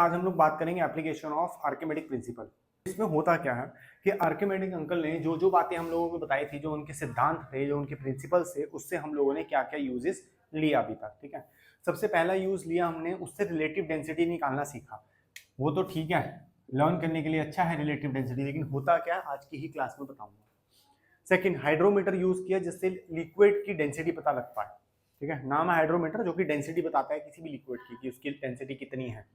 आज हम लोग बात करेंगे एप्लीकेशन ऑफ आर्किमेडिक प्रिंसिपल। इसमें होता क्या है कि आर्किमेडिक अंकल ने जो जो बातें हम लोगों को बताई थी, जो उनके सिद्धांत थे, जो उनके प्रिंसिपल्स थे, उससे हम लोगों ने क्या क्या यूजेस लिया अभी तक। ठीक है, सबसे पहला यूज लिया हमने, उससे रिलेटिव डेंसिटी निकालना सीखा। वो तो ठीक है, लर्न करने के लिए अच्छा है रिलेटिव डेंसिटी, लेकिन होता क्या आज की ही क्लास में बताऊंगा। सेकंड, हाइड्रोमीटर यूज किया जिससे लिक्विड की डेंसिटी पता लग पाए। ठीक है, नाम है हाइड्रोमीटर, जो कि डेंसिटी बताता है किसी भी लिक्विड की कि उसकी डेंसिटी कितनी है।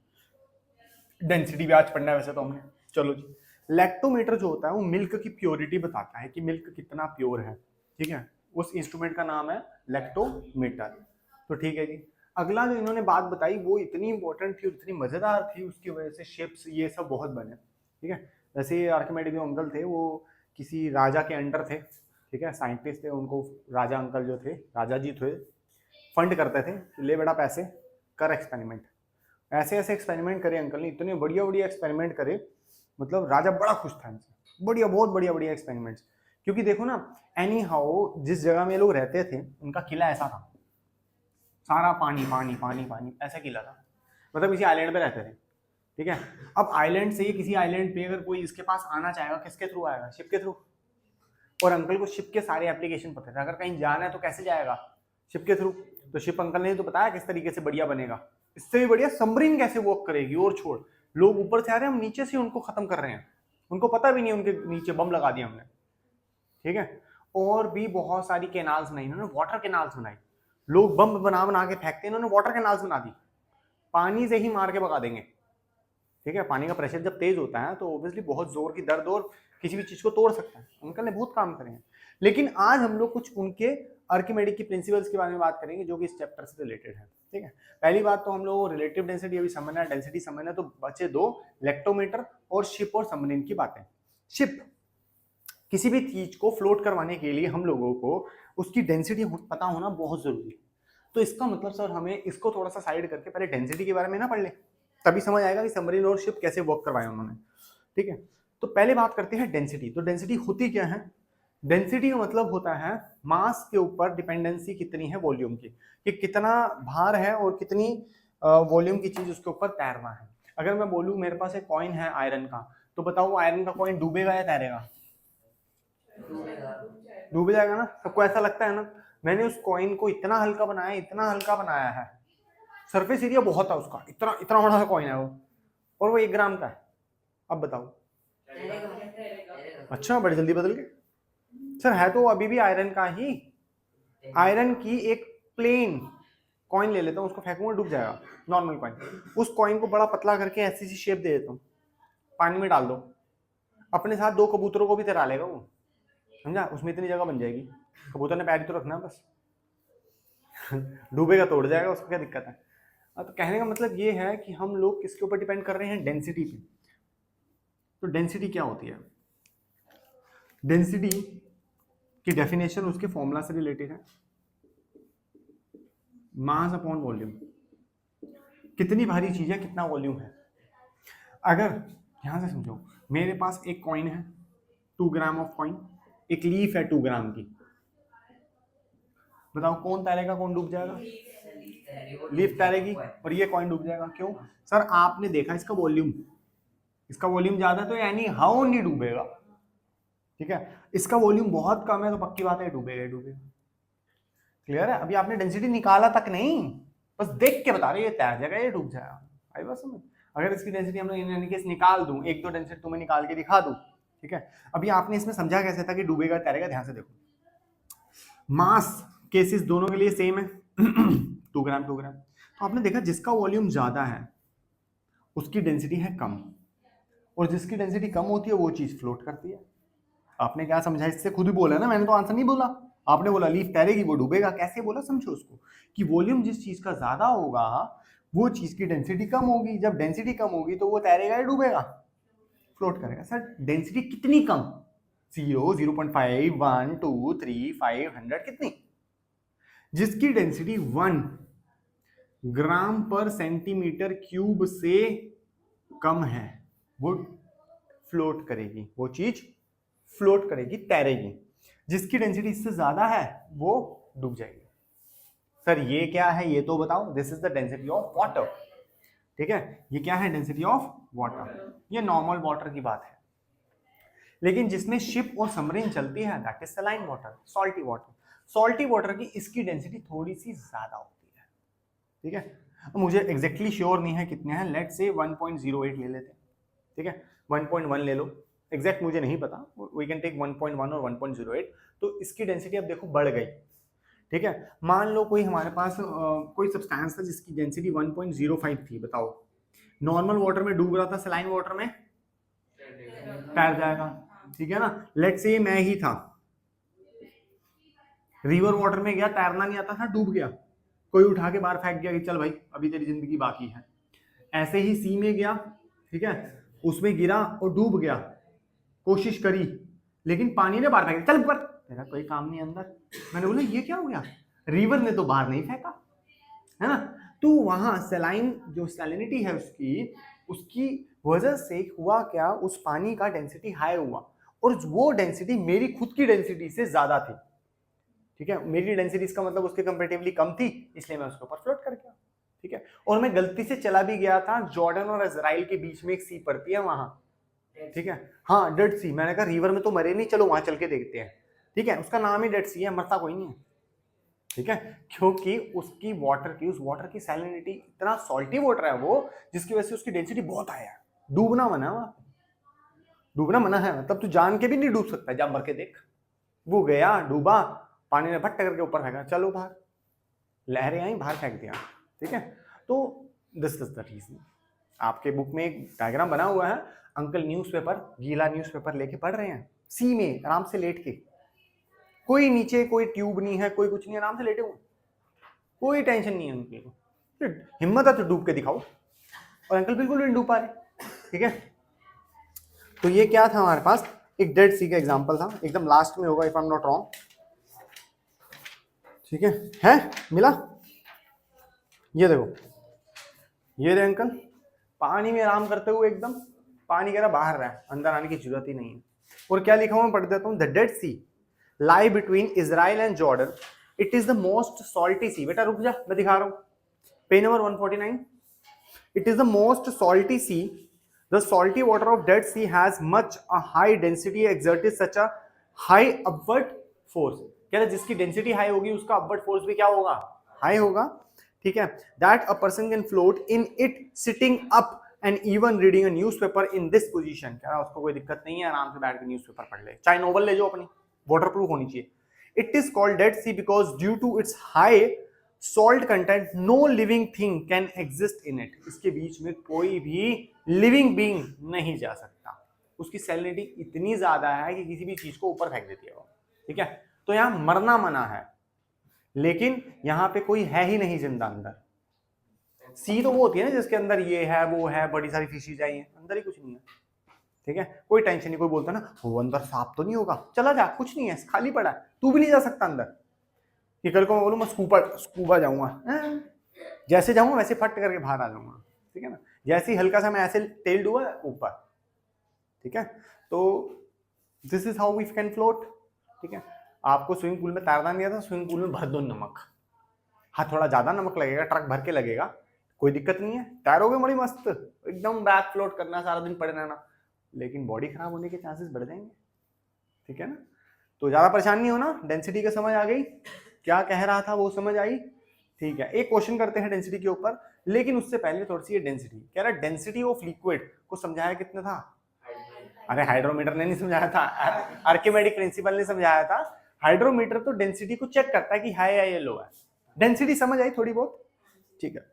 डेंसिटी भी आज पढ़ना है वैसे तो हमने। चलो जी, लैक्टोमीटर जो होता है वो मिल्क की प्योरिटी बताता है कि मिल्क कितना प्योर है। ठीक है, उस इंस्ट्रूमेंट का नाम है लैक्टोमीटर। तो ठीक है जी, अगला जो इन्होंने बात बताई वो इतनी इंपॉर्टेंट थी और इतनी मजेदार थी, उसकी वजह से शिप्स ये सब बहुत बने। ठीक है, जैसे आर्किमेडिस जो अंकल थे वो किसी राजा के अंडर थे। ठीक है, साइंटिस्ट थे, उनको राजा अंकल जो थे, राजा जी थे, फंड करते थे, ले बेटा पैसे कर एक्सपेरिमेंट। ऐसे ऐसे एक्सपेरिमेंट करे अंकल ने, इतने बढ़िया बढ़िया एक्सपेरिमेंट करे, मतलब राजा बड़ा खुश था इनसे। बढ़िया, बहुत बढ़िया बढ़िया एक्सपेरिमेंट्स। क्योंकि देखो ना, एनी हाउ जिस जगह में लोग रहते थे उनका किला ऐसा था, सारा पानी पानी पानी पानी, ऐसा किला था। मतलब किसी आइलैंड पे रहते थे। ठीक है, अब आइलैंड से किसी आइलैंड पे अगर कोई इसके पास आना चाहेगा, किसके थ्रू आएगा? शिप के थ्रू। और अंकल को शिप के सारे एप्लीकेशन पता थे, अगर कहीं जाना है तो कैसे जाएगा? शिप के थ्रू। तो शिप अंकल ने तो बताया किस तरीके से बढ़िया बनेगा। इससे भी बढ़िया सबमरीन कैसे वर्क करेगी। और छोड़, लोग ऊपर से आ रहे हैं, हम नीचे से उनको खत्म कर रहे हैं, उनको पता भी नहीं, उनके नीचे बम लगा दिया हमने। ठीक है, और भी बहुत सारी कैनाल्स बनाई इन्होंने, वाटर कैनाल्स बनाई। लोग बम बना बना के फेंकते हैं, इन्होंने वाटर कैनाल्स बना दी, पानी से ही मार के भगा देंगे। ठीक है, पानी का प्रेशर जब तेज होता है तो ऑब्वियसली बहुत जोर की दर्द और किसी भी चीज को तोड़ सकता है। अंकल ने बहुत काम करे हैं। लेकिन आज हम लोग कुछ उनके आर्किमेडिक की प्रिंसिपल्स के बारे में बात करेंगे जो कि इस चैप्टर से रिलेटेड है। ठीक है, पहली बात तो हम लोग रिलेटिव डेंसिटी अभी समझना है, डेंसिटी समझना है, तो बचे दो, लैक्टोमीटर और शिप और सबमरीन की बातें। शिप, किसी भी चीज को फ्लोट करवाने के लिए हम लोगों को उसकी डेंसिटी पता होना बहुत जरूरी है। तो इसका मतलब सर हमें इसको थोड़ा सा साइड करके पहले डेंसिटी के बारे में ना पढ़ ले, तभी समझ आएगा कि सबमरीन और शिप कैसे वर्क करवाए उन्होंने। ठीक है, तो पहले बात करते हैं डेंसिटी। तो डेंसिटी होती क्या है? डेंसिटी का मतलब होता है मास के ऊपर डिपेंडेंसी कितनी है वॉल्यूम की, कि कितना भार है और कितनी वॉल्यूम की चीज उसके ऊपर तैरना है। अगर मैं बोलूं मेरे पास एक कॉइन है आयरन का, तो बताओ आयरन का कॉइन डूबेगा या तैरेगा? डूब जाएगा ना। सबको ऐसा लगता है ना, मैंने उस कॉइन को इतना हल्का बनाया, इतना हल्का बनाया है, सरफेस एरिया बहुत है उसका, इतना इतना बड़ा सा कॉइन है वो, और वो 1 ग्राम का है। अब बताओ। अच्छा, बड़ी जल्दी बदल गए सर, है तो अभी भी आयरन का ही। आयरन की एक प्लेन कॉइन ले लेता हूँ, उसको फेंकूंगा डूब जाएगा, नॉर्मल कॉइन। उस कॉइन को बड़ा पतला करके ऐसी सी शेप दे देता हूँ, पानी में डाल दो, अपने साथ 2 कबूतरों को भी तैरा लेगा वो, समझा? उसमें इतनी जगह बन जाएगी, कबूतर ने पैर ही तो रखना बस। डूबेगा तो उड़ जाएगा, उसको क्या दिक्कत है? तो कहने का मतलब ये है कि हम लोग किसके ऊपर डिपेंड कर रहे हैं? डेंसिटी पे। तो डेंसिटी क्या होती है? डेंसिटी की डेफिनेशन उसके फॉर्मूला से रिलेटेड है, मास अपॉन वॉल्यूम। कितनी भारी चीज है, कितना वॉल्यूम है। अगर ध्यान से समझो, मेरे पास एक कॉइन है 2 ग्राम ऑफ कॉइन, एक लीफ है 2 ग्राम की, बताओ कौन तैरेगा कौन डूब जाएगा? लीफ तैरेगी और ये कॉइन डूब जाएगा। क्यों सर? आपने देखा इसका वॉल्यूम, इसका वॉल्यूम ज्यादा तो यानी हाउ नहीं डूबेगा। ठीक है, इसका वॉल्यूम बहुत कम है तो पक्की बात है डूबेगा ही डूबेगा। क्लियर है? अभी आपने डेंसिटी निकाला तक नहीं, बस देख के बता रहे ये तैर जाएगा ये डूब जाएगा। आई बात समझ? अगर इसकी डेंसिटी हम इन केस निकाल दूं, 1-2 डेंसिटी तुम्हें निकाल के दिखा दूं, ठीक है, अभी आपने इसमें समझा कैसे था कि डूबेगा तैरेगा? ध्यान से देखो, मास केसेस दोनों के लिए सेम है 2 ग्राम 2 ग्राम। तो आपने देखा जिसका वॉल्यूम ज्यादा है उसकी डेंसिटी है कम, और जिसकी डेंसिटी कम होती है वो चीज फ्लोट करती है। आपने क्या समझा इससे? खुद ही बोला ना, मैंने तो आंसर नहीं बोला। आपने बोला लीफ तैरेगी वो डूबेगा, कैसे बोला? समझो उसको कि वॉल्यूम जिस चीज का ज्यादा होगा वो चीज की डेंसिटी कम होगी, जब डेंसिटी कम होगी तो वो तैरेगा या डूबेगा? फ्लोट करेगा। सर डेंसिटी कितनी कम? 0, 0.5, 1, 2, 3, 500, कितनी? जिसकी डेंसिटी 1 ग्राम पर सेंटीमीटर क्यूब से कम है वो फ्लोट करेगी, वो चीज फ्लोट करेगी, तैरेगी। जिसकी डेंसिटी इससे ज्यादा है वो डूब जाएगी। सर ये क्या है ये तो बताओ। This is the density of water. ठीक है, ये क्या है, डेंसिटी ऑफ वाटर, ये नॉर्मल वाटर की बात है। लेकिन जिसमें शिप और सबमरीन चलती है that is saline water, salty water. Salty water की इसकी डेंसिटी थोड़ी सी ज्यादा होती है, ठीक है। मुझे एग्जैक्टली श्योर नहीं है कितने हैं, लेट से 1.08 ले लेते हैं, ठीक है, 1.1 ले लो, एग्जैक्ट मुझे नहीं पता, वी कैन टेक 1.1 और 1.08। तो इसकी डेंसिटी अब देखो बढ़ गई, ठीक है। मान लो कोई हमारे पास कोई सब्सटेंस था जिसकी डेंसिटी 1.05 थी, बताओ नॉर्मल वाटर में डूब रहा था, सलाइन वाटर में तैर जाएगा, ठीक है ना। लेट्स से मैं ही था, रिवर वाटर में गया, तैरना नहीं आता था, डूब गया, कोई उठा के बाहर फेंक गया कि चल भाई अभी तेरी जिंदगी बाकी है। ऐसे ही सी में गया, ठीक है, उसमें गिरा और डूब गया, कोशिश करी लेकिन पानी ने बाहर फेंक दिया, चल ऊपर, तेरा कोई काम नहीं अंदर। मैंने बोला ये क्या हो गया, रिवर ने तो बाहर नहीं फेंका, है ना। तो वहां सलाइन जो सैलिनिटी है उसकी वजह से हुआ क्या, उस पानी का डेंसिटी हाई हुआ और वो डेंसिटी मेरी खुद की डेंसिटी से ज्यादा थी, ठीक है। मेरी डेंसिटी इसका मतलब उसके कंपैरेटिवली कम थी, इसलिए मैं उसके ऊपर फ्लोट कर गया, ठीक है। और मैं गलती से चला भी गया था, जॉर्डन और इजराइल के बीच में एक सी पड़ती है वहां, ठीक है, हाँ डेड सी। मैंने कहा रिवर में तो मरे नहीं, चलो वहां चल के देखते हैं, ठीक है। उसका नाम ही डेड सी है, मरता कोई नहीं है, ठीक है, क्योंकि उसकी उस वाटर की सैलिनिटी, इतना सॉल्टी वाटर है वो, जिसकी वजह से उसकी डेंसिटी बहुत हाई है। डूबना मना है, डूबना मना है, मतलब तू जान के भी नहीं डूब सकता, जा मर के देख। वो गया डूबा, पानी ने फट करके ऊपर फेंका, चलो बाहर, लहरें आई बाहर फेंक दिया, ठीक है। तो दिस इज द रीजन। आपके बुक में एक डायग्राम बना हुआ है, अंकल न्यूज़पेपर, गीला न्यूज़पेपर लेके पढ़ रहे हैं, सी में आराम से लेट के, कोई नीचे कोई ट्यूब नहीं है, कोई कुछ नहीं, आराम से लेटे हुए, कोई टेंशन नहीं है उनकी। हिम्मत है तो डूब के दिखाओ, और अंकल बिल्कुल भी नहीं डूब पा रहे, ठीक है। तो ये क्या था हमारे पास, एक डेड सी का एग्जांपल था, एकदम लास्ट में होगा if I am not wrong, ठीक है मिला। ये देखो, ये रहे अंकल पानी में आराम करते हुए, एकदम पानी कह रहा बाहर रहा है, अंदर आने की जरूरत ही नहीं है। और क्या लिखा हुआ मैं पढ़ देता हूँ, the dead sea lie between Israel and Jordan, it is the most salty sea. बेटा रुक जा, मैं दिखा रहा हूँ, page number 149, it is the most salty sea, the salty water of dead sea has much a high density exerted such a high upward force. कह रहा जिसकी डेंसिटी हाई होगी उसका अपवर्ड फोर्स भी क्या होगा, हाई होगा, ठीक है। That a person can float in it sitting up and even reading a newspaper in this position. कह रहा उसको कोई दिक्कत नहीं है, आराम से बैठ के न्यूज़पेपर पढ़ ले, चाहे नोवेल ले जाओ अपनी, वाटरप्रूफ होनी चाहिए। It is called Dead Sea because due to its high salt content no living thing can exist in it. इसके बीच में कोई भी लिविंग बीइंग नहीं जा सकता, उसकी सैलिनिटी इतनी ज्यादा है कि किसी भी चीज को ऊपर फेंक देती है वो, ठीक है। तो यहां मरना मना है, लेकिन यहां पे कोई है ही नहीं जिंदा अंदर। सी तो वो होती है ना जिसके अंदर ये है वो है, बड़ी सारी फिशीज आई हैं, अंदर ही कुछ नहीं है, ठीक है। कोई टेंशन नहीं, कोई बोलता ना वो अंदर सांप तो नहीं होगा, चला जा, कुछ नहीं है, खाली पड़ा है, तू भी नहीं जा सकता अंदर। कि कल को मैं बोलूँ मैं स्कूबा जाऊंगा, जैसे जाऊंगा वैसे फट करके बाहर आ जाऊंगा, ठीक है ना। जैसे ही हल्का सा मैं ऐसे टेल दूंगा ऊपर, ठीक है। तो this is how we can float, ठीक है। आपको स्विमिंग पूल में तैरना नहीं आता, स्विमिंग पूल में भर दो नमक, हाँ थोड़ा ज्यादा नमक लगेगा, ट्रक भर के लगेगा, कोई दिक्कत नहीं है, तैरोगे बड़ी मस्त, एकदम बैक फ्लोट करना, सारा दिन पड़े रहना, लेकिन बॉडी खराब होने के चांसेस बढ़ जाएंगे, ठीक है ना। तो ज्यादा परेशान नहीं होना, डेंसिटी का समझ आ गई, क्या कह रहा था वो समझ आई, ठीक है। एक क्वेश्चन करते हैं डेंसिटी के ऊपर, लेकिन उससे पहले थोड़ी सी डेंसिटी, कह रहा डेंसिटी ऑफ लिक्विड को समझाया कितने था, अरे हाइड्रोमीटर ने नहीं समझाया था, आर्किमेडिक प्रिंसिपल ने समझाया था। हाइड्रोमीटर तो डेंसिटी को चेक करता है कि हाई है या लो है, डेंसिटी समझ आई थोड़ी बहुत, ठीक है।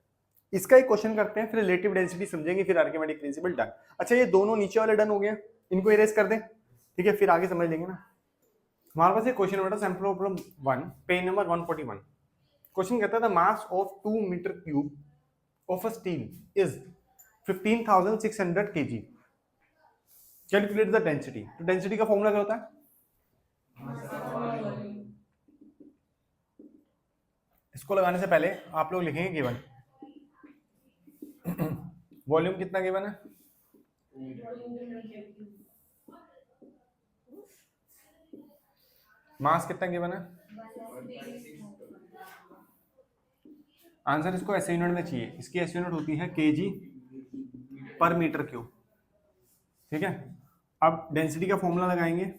इसका एक क्वेश्चन करते हैं, फिर रिलेटिव डेंसिटी समझेंगे, फिर आर्किमेडिक प्रिंसिपल डन। अच्छा ये दोनों नीचे वाले डन हो गए, इनको इरेज कर दें, ठीक है, फिर आगे समझ लेंगे ना। हमारे पास एक क्वेश्चन बेटा, sample problem 1, page number 141। Question कहता है the mass of 2 meter cube of a steel is 15,600 kg, calculate the density. तो डेंसिटी का फॉर्मूला क्या होता है, इसको लगाने से पहले आप लोग लिखेंगे गिवन, वॉल्यूम कितना गिवन है, मास कितना गिवन है, आंसर इसको ऐसे यूनिट में चाहिए, इसकी ऐसे यूनिट होती है केजी पर मीटर क्यूब। ठीक है, अब डेंसिटी का फॉर्मूला लगाएंगे,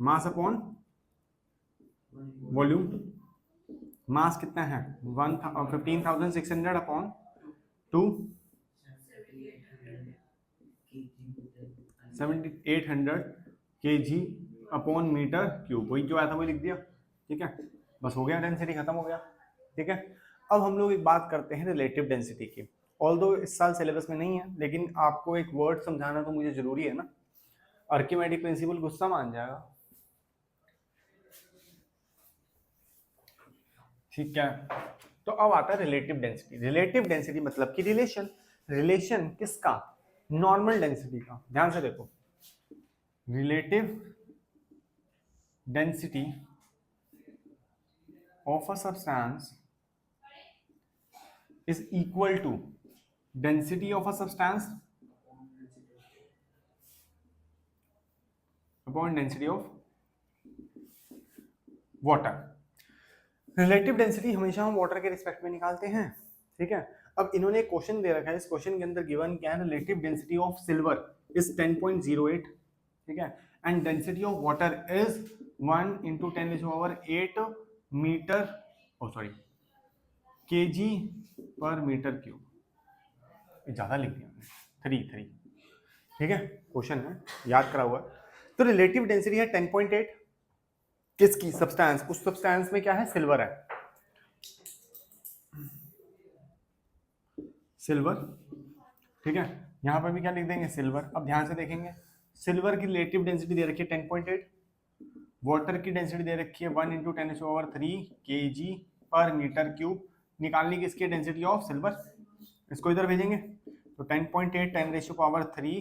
मास अपॉन वॉल्यूम। मास कितना है 15,600 upon 2 7,800 kg upon meter cube. वही जो आया था वही लिख दिया। ठीक है, बस हो गया, डेंसिटी खत्म हो गया। ठीक है, अब हम लोग एक बात करते हैं रिलेटिव डेंसिटी की। ऑल्दो इस साल सिलेबस में नहीं है, लेकिन आपको एक वर्ड समझाना तो मुझे जरूरी है ना। आर्किमेडिक प्रिंसिपल गुस्सा मान जाएगा। ठीक है, तो अब आता है रिलेटिव डेंसिटी। रिलेटिव डेंसिटी मतलब कि रिलेशन। रिलेशन किसका? नॉर्मल डेंसिटी का। ध्यान से देखो, relative density of a substance is equal to density of a substance upon density of water। Relative density हमेशा हम वाटर के रिस्पेक्ट में निकालते हैं। ठीक है, अब इन्होंने एक क्वेश्चन दे रखा है, इस क्वेश्चन के अंदर गिवन क्या है, relative density of silver is 10.08। ठीक है, and density of water is 1 × 10⁸ meter kg per meter cube. ज्यादा लिख दिया 3। ठीक है, क्वेश्चन है, याद करा हुआ। तो रिलेटिव डेंसिटी है 10.8 किसकी? सब्सटेंस। उस सब्सटेंस में क्या है? सिल्वर है। सिल्वर। ठीक है, यहां पर भी क्या लिख देंगे? सिल्वर। अब ध्यान से देखेंगे, सिल्वर की रिलेटिव डेंसिटी दे रखी है 10.8, वाटर की डेंसिटी दे रखी है 1 × 10⁻³ kg पर मीटर क्यूब। निकालनी किसकी? Density of silver. इसको इधर भेजेंगे तो 10.8 10⁻³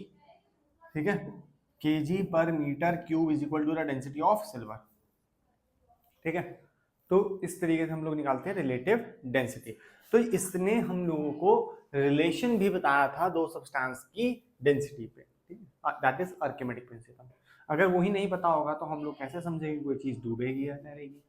ठीक है kg per meter cube is equal to the density of silver. ठीक है, तो इस तरीके से हम लोग निकालते हैं रिलेटिव डेंसिटी। तो इसने हम लोगों को रिलेशन भी बताया था दो सब्सटेंस की डेंसिटी पे। ठीक है, दैट इज आर्किमेडिक प्रिंसिपल। अगर वही नहीं पता होगा तो हम लोग कैसे समझेंगे कोई चीज डूबेगी या तैरेगी।